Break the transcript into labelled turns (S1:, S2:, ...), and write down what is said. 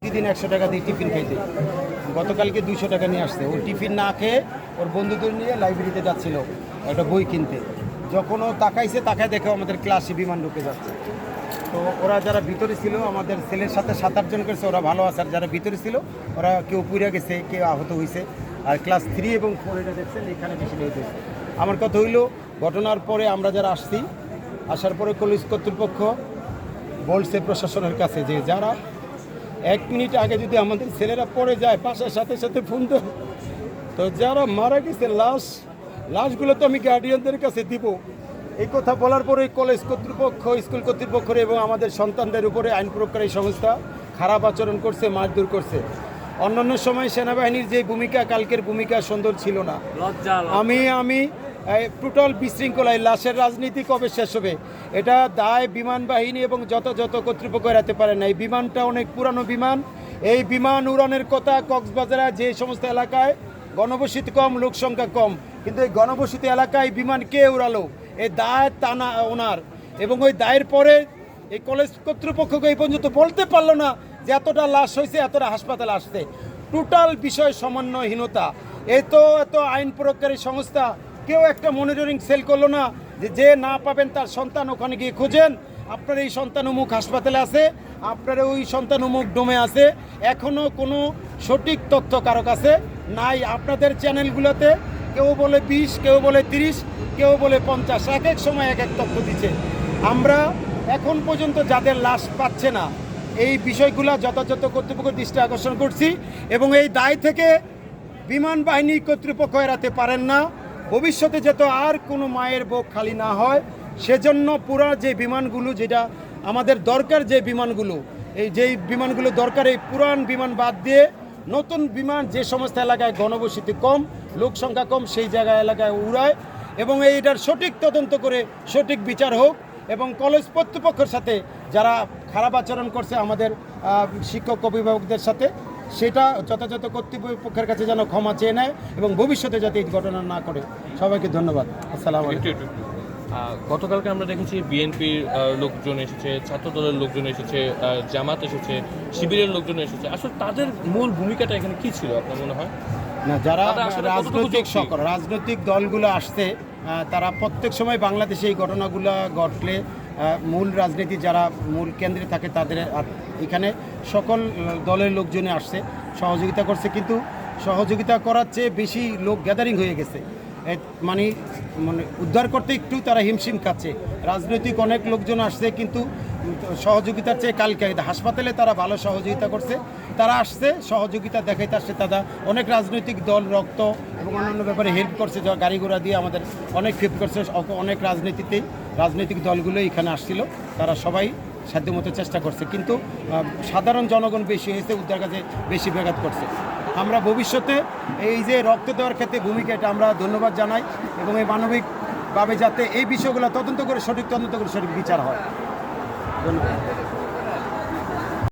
S1: প্রতিদিন 100 টাকা দিয়ে টিফিন খাইতে, গতকালকে 200 টাকা নিয়ে আসছে। ও টিফিন না খেয়ে ওর বন্ধুদের নিয়ে লাইব্রেরিতে যাচ্ছিল একটা বই কিনতে। যখন ও তাকাইছে, তাকায় দেখে আমাদের ক্লাসে বিমান ঢুকে যাচ্ছে। তো ওরা যারা ভিতরে ছিল, আমাদের ছেলের সাথে 7-8 জন করেছে, ওরা ভালো আছে। আর যারা ভিতরে ছিল ওরা কেউ পুড়ে গেছে, কেউ আহত হয়েছে। আর ক্লাস 3 এবং 4 এটা দেখছেন এখানে বেশি লেট হয়েছে। আমার কথা হইল, ঘটনার পরে আমরা যারা আসছি, আসার পরে কলেজ কর্তৃপক্ষ বলছে প্রশাসনের কাছে যে যারা 1 মিনিট আগে যদি আমাদের ছেলেরা পড়ে যায়, পাশার সাথে সাথে ফোন দেয়, তো যারা মারা গেছে লাশগুলো তো আমি গার্ডিয়ানদের কাছে দিব। এই কথা বলার পরে কলেজ কর্তৃপক্ষ, স্কুল কর্তৃপক্ষ এবং আমাদের সন্তানদের উপরে আইন প্রয়োগকারী সংস্থা খারাপ আচরণ করছে, মারধর করছে। অন্যান্য সময় সেনাবাহিনীর যে ভূমিকা, কালকের ভূমিকা সুন্দর ছিল না। আমি টোটাল বিশৃঙ্খলায়, লাশের রাজনীতি কবে শেষ হবে? এটা দায় বিমান বাহিনী এবং যত কর্তৃপক্ষ এড়াতে পারে না। এই বিমানটা অনেক পুরানো বিমান। এই বিমান উড়ানের কথা কক্সবাজারে যে সমস্ত এলাকায় গণবসতি কম, লোক সংখ্যা কম, কিন্তু এই গণবসতি এলাকায় বিমান কে উড়ালো? এই দায় টানা ওনার। এবং ওই দায়ের পরে এই কলেজ কর্তৃপক্ষকে এই পর্যন্ত বলতে পারলো না যে এতটা লাশ হয়েছে, এতটা হাসপাতালে আসছে। টোটাল বিষয় সমন্বয়হীনতা। এত আইন প্রয়োগকারী সংস্থা কেউ একটা মনিটরিং সেল করলো না যে না পাবেন তার সন্তান ওখানে গিয়ে খুঁজেন, আপনার এই সন্তান অমুক হাসপাতালে আছে, আপনার ওই সন্তান অমুক ডোমে আছে। এখনও কোনো সঠিক তথ্য কারো কাছে নাই। আপনাদের চ্যানেলগুলোতে কেউ বলে 20, কেউ বলে 30, কেউ বলে 50, এক এক সময় এক এক তথ্য দিচ্ছে। আমরা এখন পর্যন্ত যাদের লাশ পাচ্ছে না, এই বিষয়গুলো যথাযথ কর্তৃপক্ষের দৃষ্টি আকর্ষণ করছি এবং এই দায় থেকে বিমান বাহিনী কর্তৃপক্ষ এড়াতে পারেন না। ভবিষ্যতে যাতে আর কোনো মায়ের বুক খালি না হয়, সেজন্য পুরা যে বিমানগুলো, যেটা আমাদের দরকার, যে বিমানগুলো, যেই বিমানগুলো দরকার, এই পুরান বিমান বাদ দিয়ে নতুন বিমান যে সমস্ত এলাকায় গণবসতি কম, লোক সংখ্যা কম, সেই জায়গায় এলাকায় উড়ায় এবং এইটার সঠিক তদন্ত করে সঠিক বিচার হোক। এবং কলেজ কর্তৃপক্ষের সাথে যারা খারাপ আচরণ করছে আমাদের শিক্ষক অভিভাবকদের সাথে, সেটা যথাযথ কর্তৃপক্ষের কাছে যেন ক্ষমা চেয়ে নেয় এবং ভবিষ্যতে যাতে এই ঘটনা না করে। সবাইকে ধন্যবাদ। আসসালামু আলাইকুম।
S2: গতকালকে আমরা দেখেছি বিএনপির লোকজন এসেছে, ছাত্র দলের লোকজন এসেছে, জামাত এসেছে, শিবিরের লোকজন এসেছে। আসলে তাদের মূল ভূমিকাটা এখানে কি ছিল আপনার মনে হয়?
S1: না, যারা রাজনৈতিক দলগুলো আসছে, তারা প্রত্যেক সময় বাংলাদেশে এই ঘটনাগুলো ঘটলে মূল রাজনীতি যারা মূল কেন্দ্রে থাকে তাদের এখানে সকল দলের লোকজনে আসছে, সহযোগিতা করছে। কিন্তু সহযোগিতা করার চেয়ে বেশি লোক গ্যাদারিং হয়ে গেছে, মানে উদ্ধার করতে একটু তারা হিমশিম খাচ্ছে। রাজনৈতিক অনেক লোকজন আসছে, কিন্তু সহযোগিতার চেয়ে কালকে হাসপাতালে তারা ভালো সহযোগিতা করছে। তারা আসছে, সহযোগিতা দেখাইতে আসছে। তারা অনেক রাজনৈতিক দল রক্ত এবং অন্যান্য ব্যাপারে হেল্প করছে, গাড়ি ঘোড়া দিয়ে আমাদের অনেক হেল্প করছে। অনেক রাজনৈতিক দলগুলো এখানে আসছিল, তারা সবাই সাধ্যমতো চেষ্টা করছে। কিন্তু সাধারণ জনগণ বেশি হয়েছে, উদ্ধার কাজে বেশি ব্যাঘাত করছে। আমরা ভবিষ্যতে এই যে রক্ত দেওয়ার ক্ষেত্রে ভূমিকা, এটা আমরা ধন্যবাদ জানাই এবং এই মানবিকভাবে যাতে এই বিষয়গুলো তদন্ত করে সঠিক বিচার হয়। ধন্যবাদ।